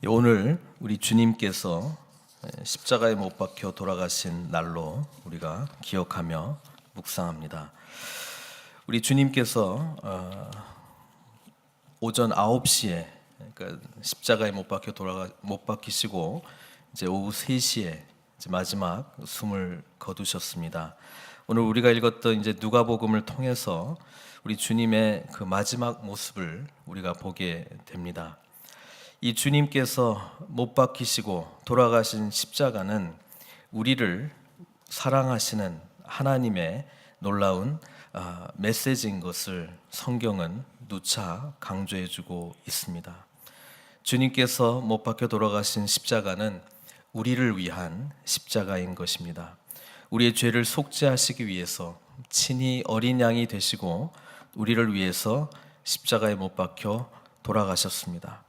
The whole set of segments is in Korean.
오늘 우리 주님께서 십자가에 못 박혀 돌아가신 날로 우리가 기억하며 묵상합니다. 우리 주님께서 오전 9시에 그러니까 십자가에 못 박히시고 이제 오후 3시에 이제 마지막 숨을 거두셨습니다. 오늘 우리가 읽었던 이제 누가복음을 통해서 우리 주님의 그 마지막 모습을 우리가 보게 됩니다. 이 주님께서 못 박히시고 돌아가신 십자가는 우리를 사랑하시는 하나님의 놀라운 메시지인 것을 성경은 누차 강조해주고 있습니다. 주님께서 못 박혀 돌아가신 십자가는 우리를 위한 십자가인 것입니다. 우리의 죄를 속죄하시기 위해서 친히 어린 양이 되시고 우리를 위해서 십자가에 못 박혀 돌아가셨습니다.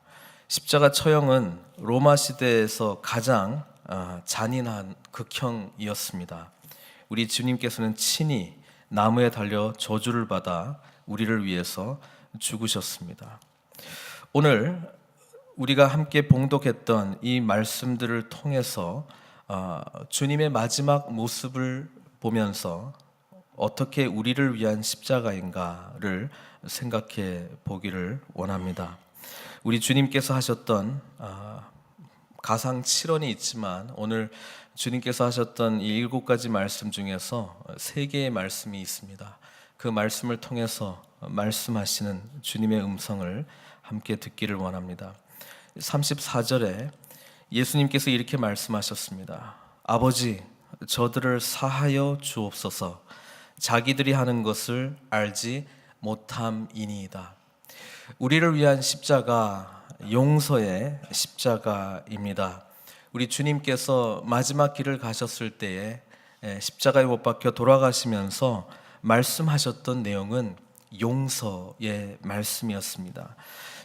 십자가 처형은 로마 시대에서 가장 잔인한 극형이었습니다. 우리 주님께서는 친히 나무에 달려 저주를 받아 우리를 위해서 죽으셨습니다. 오늘 우리가 함께 봉독했던 이 말씀들을 통해서 주님의 마지막 모습을 보면서 어떻게 우리를 위한 십자가인가를 생각해 보기를 원합니다. 우리 주님께서 하셨던 가상 7원이 있지만 오늘 주님께서 하셨던 이 7가지 말씀 중에서 3개의 말씀이 있습니다. 그 말씀을 통해서 말씀하시는 주님의 음성을 함께 듣기를 원합니다. 34절에 예수님께서 이렇게 말씀하셨습니다. 아버지, 저들을 사하여 주옵소서. 자기들이 하는 것을 알지 못함이니이다. 우리를 위한 십자가, 용서의 십자가입니다. 우리 주님께서 마지막 길을 가셨을 때에 십자가에 못 박혀 돌아가시면서 말씀하셨던 내용은 용서의 말씀이었습니다.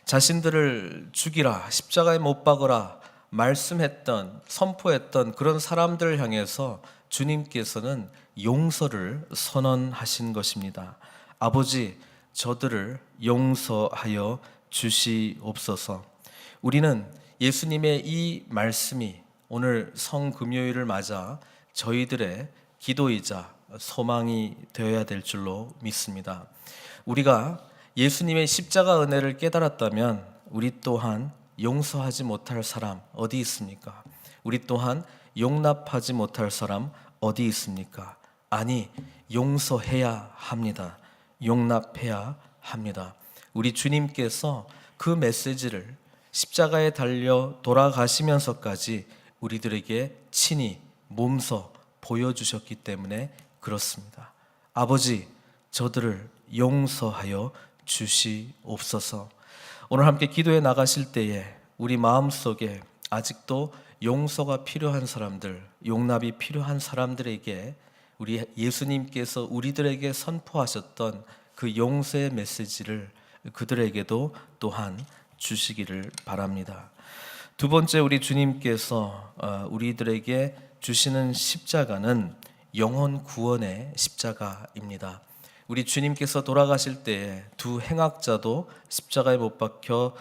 자신들을 죽이라, 십자가에 못 박으라 말씀했던, 선포했던 그런 사람들을 향해서 주님께서는 용서를 선언하신 것입니다. 아버지, 저들을 용서하여 주시옵소서. 우리는 예수님의 이 말씀이 오늘 성금요일을 맞아 저희들의 기도이자 소망이 되어야 될 줄로 믿습니다. 우리가 예수님의 십자가 은혜를 깨달았다면 우리 또한 용서하지 못할 사람 어디 있습니까? 우리 또한 용납하지 못할 사람 어디 있습니까? 아니, 용서해야 합니다. 용납해야 합니다. 우리 주님께서 그 메시지를 십자가에 달려 돌아가시면서까지 우리들에게 친히 몸소 보여주셨기 때문에 그렇습니다. 아버지, 저들을 용서하여 주시옵소서. 오늘 함께 기도해 나가실 때에 우리 마음속에 아직도 용서가 필요한 사람들, 용납이 필요한 사람들에게 우리 예수님께서 우리들에게 선포하셨던 그 용서의 메시지를 그들에게도 또한 주시기를 바랍니다. 두 번째, 우리 주님께서 우리들에게 주시는 십자가는 영혼 구원의 십자가입니다. 우리 주님께서 돌아가실 때에 두 행악자도 십자가에 못 박혀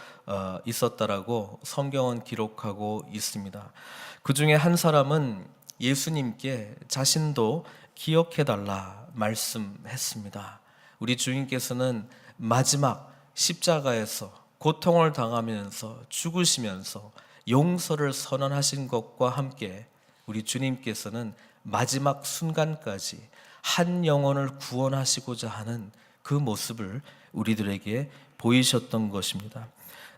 있었다라고 성경은 기록하고 있습니다. 그 중에 한 사람은 예수님께 자신도 기억해달라 말씀했습니다. 우리 주님께서는 마지막 십자가에서 고통을 당하면서 죽으시면서 용서를 선언하신 것과 함께 우리 주님께서는 마지막 순간까지 한 영혼을 구원하시고자 하는 그 모습을 우리들에게 보이셨던 것입니다.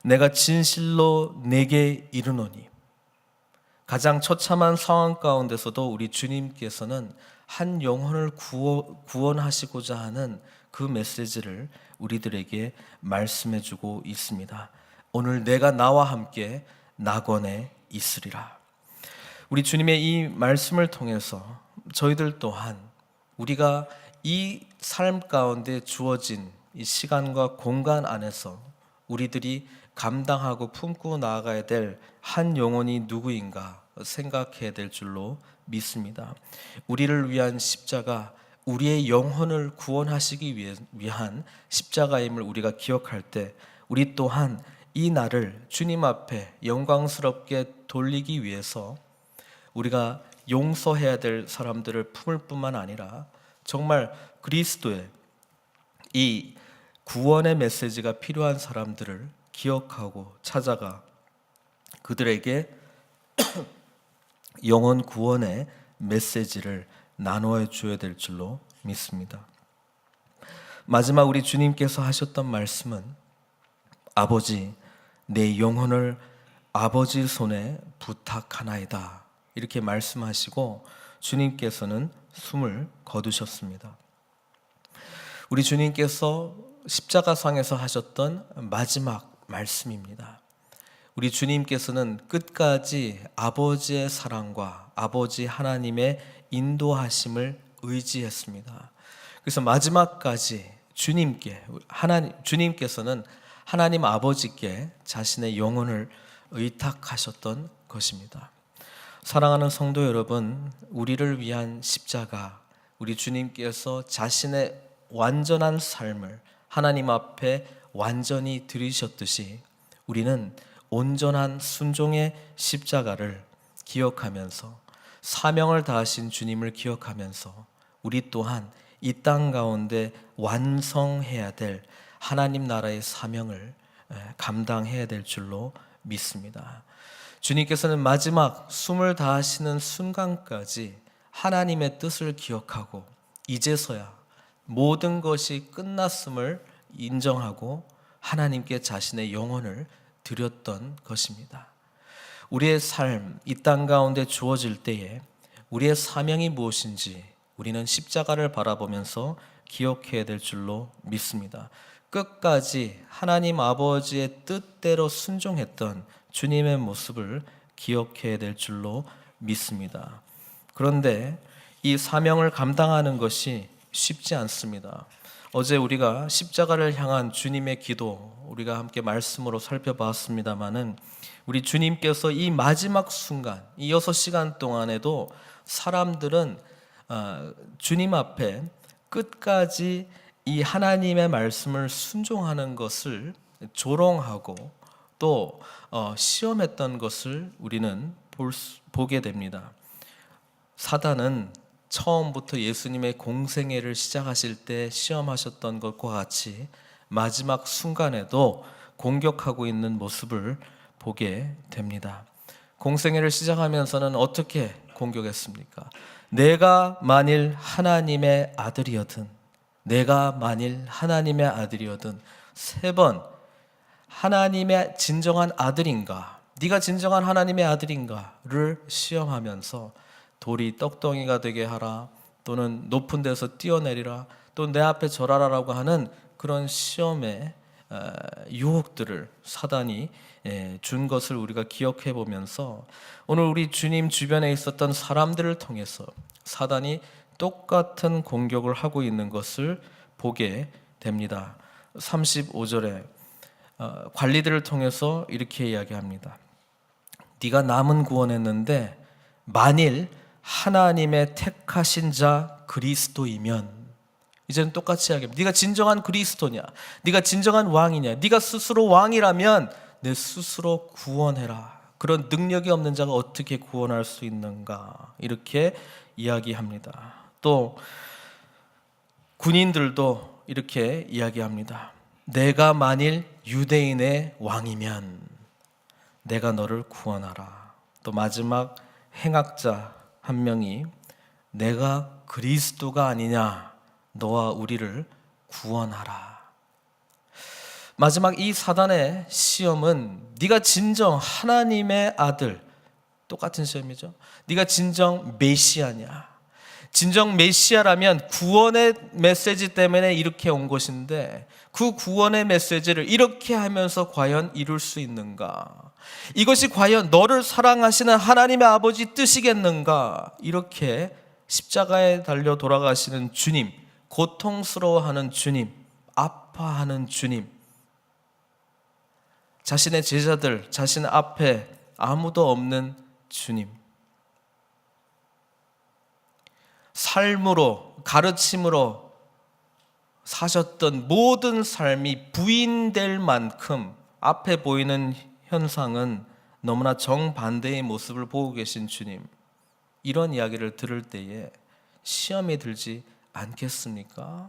내가 진실로 내게 이르노니, 가장 처참한 상황 가운데서도 우리 주님께서는 한 영혼을 구원하시고자 하는 그 메시지를 우리들에게 말씀해주고 있습니다. 오늘 내가 나와 함께 낙원에 있으리라. 우리 주님의 이 말씀을 통해서 저희들 또한 우리가 이 삶 가운데 주어진 이 시간과 공간 안에서 우리들이 감당하고 품고 나아가야 될 한 영혼이 누구인가 생각해야 될 줄로 믿습니다. 우리를 위한 십자가, 우리의 영혼을 구원하시기 위한 십자가임을 우리가 기억할 때 우리 또한 이 날을 주님 앞에 영광스럽게 돌리기 위해서 우리가 용서해야 될 사람들을 품을 뿐만 아니라 정말 그리스도의 이 구원의 메시지가 필요한 사람들을 기억하고 찾아가 그들에게 영혼 구원의 메시지를 나누어 줘야 될 줄로 믿습니다. 마지막 우리 주님께서 하셨던 말씀은 아버지, 내 영혼을 아버지 손에 부탁하나이다, 이렇게 말씀하시고 주님께서는 숨을 거두셨습니다. 우리 주님께서 십자가상에서 하셨던 마지막 말씀입니다. 우리 주님께서는 끝까지 아버지의 사랑과 아버지 하나님의 인도하심을 의지했습니다. 그래서 마지막까지 주님께서는 하나님 아버지께 자신의 영혼을 의탁하셨던 것입니다. 사랑하는 성도 여러분, 우리를 위한 십자가, 우리 주님께서 자신의 완전한 삶을 하나님 앞에 완전히 드리셨듯이 우리는 온전한 순종의 십자가를 기억하면서 사명을 다하신 주님을 기억하면서 우리 또한 이 땅 가운데 완성해야 될 하나님 나라의 사명을 감당해야 될 줄로 믿습니다. 주님께서는 마지막 숨을 다하시는 순간까지 하나님의 뜻을 기억하고 이제서야 모든 것이 끝났음을 인정하고 하나님께 자신의 영혼을 드렸던 것입니다. 우리의 삶, 이 땅 가운데 주어질 때에 우리의 사명이 무엇인지 우리는 십자가를 바라보면서 기억해야 될 줄로 믿습니다. 끝까지 하나님 아버지의 뜻대로 순종했던 주님의 모습을 기억해야 될 줄로 믿습니다. 그런데 이 사명을 감당하는 것이 쉽지 않습니다. 어제 우리가 십자가를 향한 주님의 기도 우리가 함께 말씀으로 살펴봤습니다마는 우리 주님께서 이 마지막 순간, 이 6시간 동안에도 사람들은 주님 앞에 끝까지 이 하나님의 말씀을 순종하는 것을 조롱하고 또 시험했던 것을 우리는 보게 됩니다. 사단은 처음부터 예수님의 공생애를 시작하실 때 시험하셨던 것과 같이 마지막 순간에도 공격하고 있는 모습을 보게 됩니다. 공생애를 시작하면서는 어떻게 공격했습니까? 내가 만일 하나님의 아들이거든, 내가 만일 하나님의 아들이거든, 3번 하나님의 진정한 아들인가, 네가 진정한 하나님의 아들인가를 시험하면서 돌이 떡덩이가 되게 하라, 또는 높은 데서 뛰어내리라, 또 내 앞에 절하라라고 하는 그런 시험의 유혹들을 사단이 준 것을 우리가 기억해 보면서 오늘 우리 주님 주변에 있었던 사람들을 통해서 사단이 똑같은 공격을 하고 있는 것을 보게 됩니다. 35절에 관리들을 통해서 이렇게 이야기합니다. 네가 남은 구원했는데 만일 하나님의 택하신 자 그리스도이면, 이제는 똑같이 이야기합니다. 네가 진정한 그리스도냐, 네가 진정한 왕이냐, 네가 스스로 왕이라면 내 스스로 구원해라. 그런 능력이 없는 자가 어떻게 구원할 수 있는가, 이렇게 이야기합니다. 또 군인들도 이렇게 이야기합니다. 내가 만일 유대인의 왕이면 내가 너를 구원하라. 또 마지막 행악자 한 명이 내가 그리스도가 아니냐, 너와 우리를 구원하라. 마지막 이 사단의 시험은 네가 진정 하나님의 아들, 똑같은 시험이죠. 네가 진정 메시아냐, 진정 메시아라면 구원의 메시지 때문에 이렇게 온 것인데 그 구원의 메시지를 이렇게 하면서 과연 이룰 수 있는가, 이것이 과연 너를 사랑하시는 하나님의 아버지 뜻이겠는가, 이렇게 십자가에 달려 돌아가시는 주님, 고통스러워하는 주님, 아파하는 주님, 자신의 제자들, 자신 앞에 아무도 없는 주님, 삶으로, 가르침으로 사셨던 모든 삶이 부인될 만큼 앞에 보이는 현상은 너무나 정반대의 모습을 보고 계신 주님, 이런 이야기를 들을 때에 시험이 들지 않겠습니까?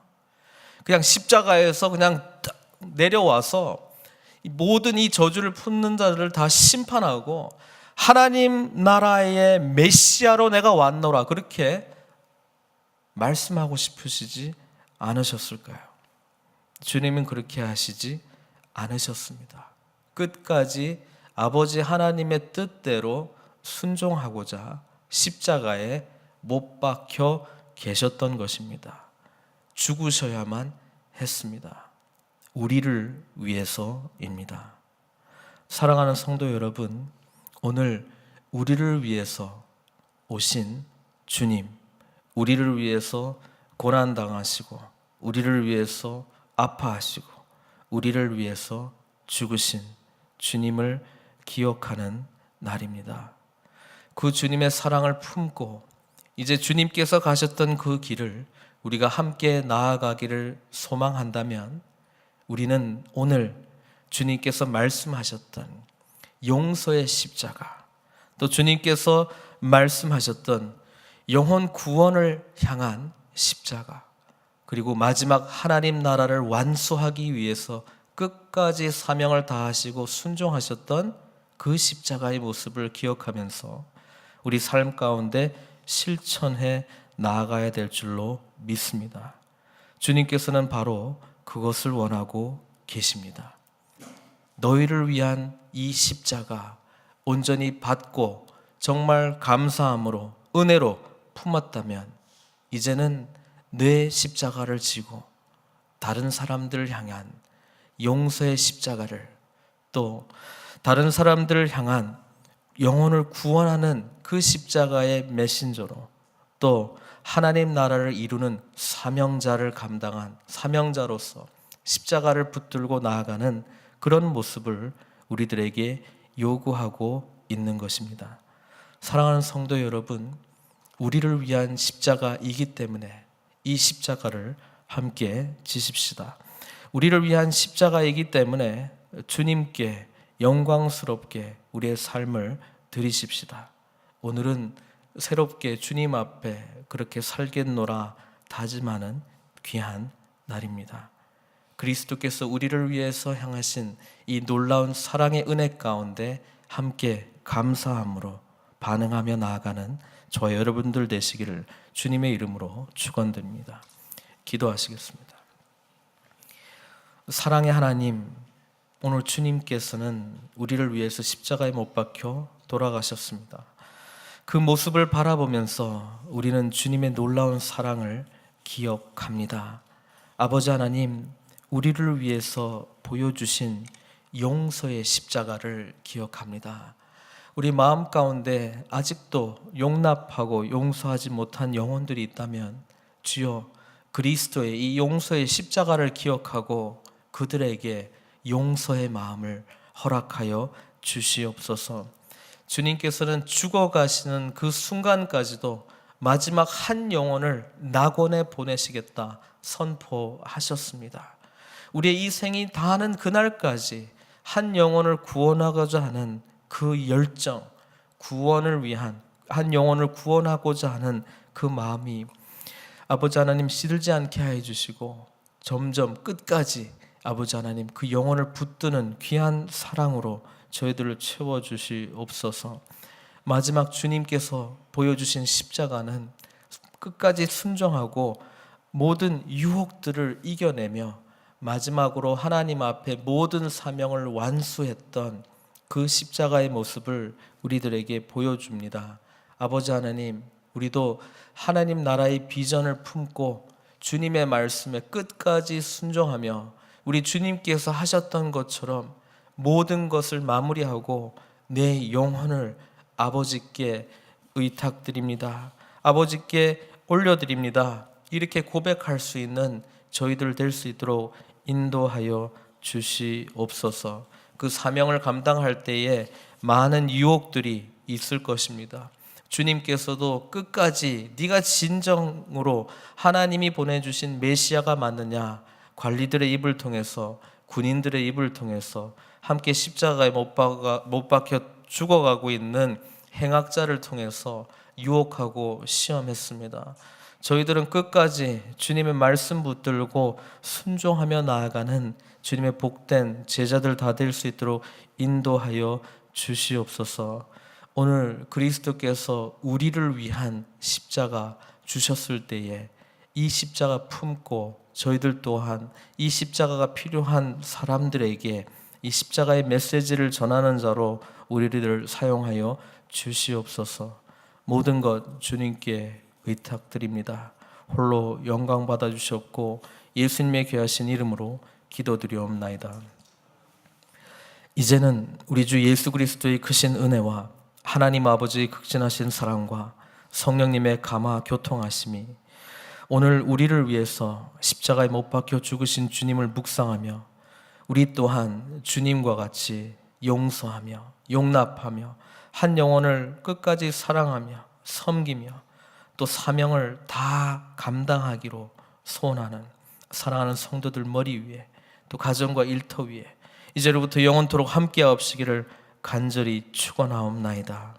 그냥 십자가에서 그냥 내려와서 모든 이 저주를 품는 자들을 다 심판하고 하나님 나라의 메시아로 내가 왔노라, 그렇게 말씀하고 싶으시지 않으셨을까요? 주님은 그렇게 하시지 않으셨습니다. 끝까지 아버지 하나님의 뜻대로 순종하고자 십자가에 못 박혀 계셨던 것입니다. 죽으셔야만 했습니다. 우리를 위해서입니다. 사랑하는 성도 여러분, 오늘 우리를 위해서 오신 주님, 우리를 위해서 고난당하시고 우리를 위해서 아파하시고 우리를 위해서 죽으신 주님을 기억하는 날입니다. 그 주님의 사랑을 품고 이제 주님께서 가셨던 그 길을 우리가 함께 나아가기를 소망한다면 우리는 오늘 주님께서 말씀하셨던 용서의 십자가, 또 주님께서 말씀하셨던 영혼 구원을 향한 십자가, 그리고 마지막 하나님 나라를 완수하기 위해서 끝까지 사명을 다하시고 순종하셨던 그 십자가의 모습을 기억하면서 우리 삶 가운데 실천해 나아가야 될 줄로 믿습니다. 주님께서는 바로 그것을 원하고 계십니다. 너희를 위한 이 십자가 온전히 받고 정말 감사함으로 은혜로 품었다면 이제는 내 십자가를 지고 다른 사람들을 향한 용서의 십자가를, 또 다른 사람들을 향한 영혼을 구원하는 그 십자가의 메신저로, 또 하나님 나라를 이루는 사명자를 감당한 사명자로서 십자가를 붙들고 나아가는 그런 모습을 우리들에게 요구하고 있는 것입니다. 사랑하는 성도 여러분, 우리를 위한 십자가이기 때문에 이 십자가를 함께 지십시다. 우리를 위한 십자가이기 때문에 주님께 영광스럽게 우리의 삶을 드리십시다. 오늘은 새롭게 주님 앞에 그렇게 살겠노라 다짐하는 귀한 날입니다. 그리스도께서 우리를 위해서 향하신 이 놀라운 사랑의 은혜 가운데 함께 감사함으로 반응하며 나아가는 저와 여러분들 되시기를 주님의 이름으로 축원드립니다. 기도하시겠습니다. 사랑의 하나님, 오늘 주님께서는 우리를 위해서 십자가에 못 박혀 돌아가셨습니다. 그 모습을 바라보면서 우리는 주님의 놀라운 사랑을 기억합니다. 아버지 하나님, 우리를 위해서 보여주신 용서의 십자가를 기억합니다. 우리 마음 가운데 아직도 용납하고 용서하지 못한 영혼들이 있다면 주여 그리스도의 이 용서의 십자가를 기억하고 그들에게 용서의 마음을 허락하여 주시옵소서. 주님께서는 죽어가시는 그 순간까지도 마지막 한 영혼을 낙원에 보내시겠다 선포하셨습니다. 우리의 이 생이 다하는 그날까지 한 영혼을 구원하고자 하는 그 열정, 구원을 위한, 한 영혼을 구원하고자 하는 그 마음이 아버지 하나님 시들지 않게 하여 주시고 점점 끝까지 아버지 하나님 그 영혼을 붙드는 귀한 사랑으로 저희들을 채워주시옵소서. 마지막 주님께서 보여주신 십자가는 끝까지 순종하고 모든 유혹들을 이겨내며 마지막으로 하나님 앞에 모든 사명을 완수했던 그 십자가의 모습을 우리들에게 보여줍니다. 아버지 하나님, 우리도 하나님 나라의 비전을 품고 주님의 말씀에 끝까지 순종하며 우리 주님께서 하셨던 것처럼 모든 것을 마무리하고 내 영혼을 아버지께 의탁드립니다. 아버지께 올려드립니다. 이렇게 고백할 수 있는 저희들 될 수 있도록 인도하여 주시옵소서. 그 사명을 감당할 때에 많은 유혹들이 있을 것입니다. 주님께서도 끝까지 네가 진정으로 하나님이 보내주신 메시아가 맞느냐, 관리들의 입을 통해서, 군인들의 입을 통해서 함께 십자가에 못 박혀 죽어가고 있는 행악자를 통해서 유혹하고 시험했습니다. 저희들은 끝까지 주님의 말씀 붙들고 순종하며 나아가는 주님의 복된 제자들 다 될 수 있도록 인도하여 주시옵소서. 오늘 그리스도께서 우리를 위한 십자가 주셨을 때에 이 십자가 품고 저희들 또한 이 십자가가 필요한 사람들에게 이 십자가의 메시지를 전하는 자로 우리를 사용하여 주시옵소서. 모든 것 주님께 의탁드립니다. 홀로 영광 받아 주셨고 예수님의 귀하신 이름으로 기도드리옵나이다. 이제는 우리 주 예수 그리스도의 크신 은혜와 하나님 아버지의 극진하신 사랑과 성령님의 감화 교통하심이 오늘 우리를 위해서 십자가에 못 박혀 죽으신 주님을 묵상하며 우리 또한 주님과 같이 용서하며 용납하며 한 영혼을 끝까지 사랑하며 섬기며 또 사명을 다 감당하기로 소원하는 사랑하는 성도들 머리 위에 또 가정과 일터 위에 이제로부터 영원토록 함께하옵시기를 간절히 축원하옵나이다.